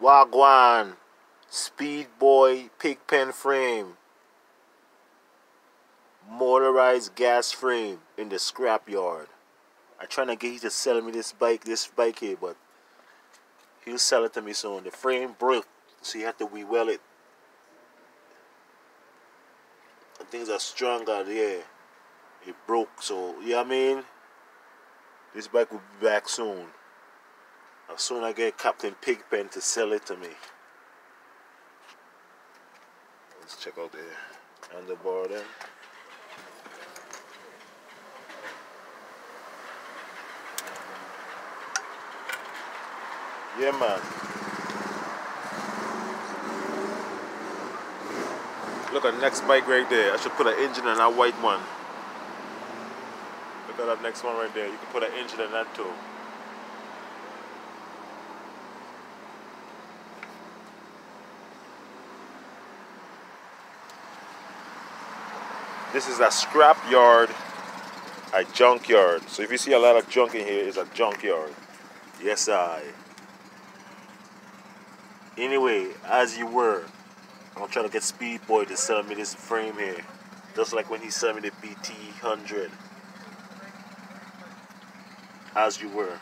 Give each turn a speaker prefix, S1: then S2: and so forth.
S1: Wagwan Speed Boy Pigpen frame, motorized gas frame in the scrapyard. I'm trying to get you to sell me this bike here, but he'll sell it to me soon. The frame broke, so you have to re-weld it. And things are stronger there. It broke, so you know what I mean? This bike will be back soon. As soon as I get Captain Pigpen to sell it to me. Let's check out the handlebar then. Yeah, man. Look at the next bike right there. I should put an engine in that white one. Look at that next one right there. You can put an engine in that too. This is a scrap yard, a junkyard. So if you see a lot of junk in here, it's a junkyard. Yes, I. Anyway, as you were, I'm trying to get Speed Boy to sell me this frame here. Just like when he sold me the BT 100. As you were.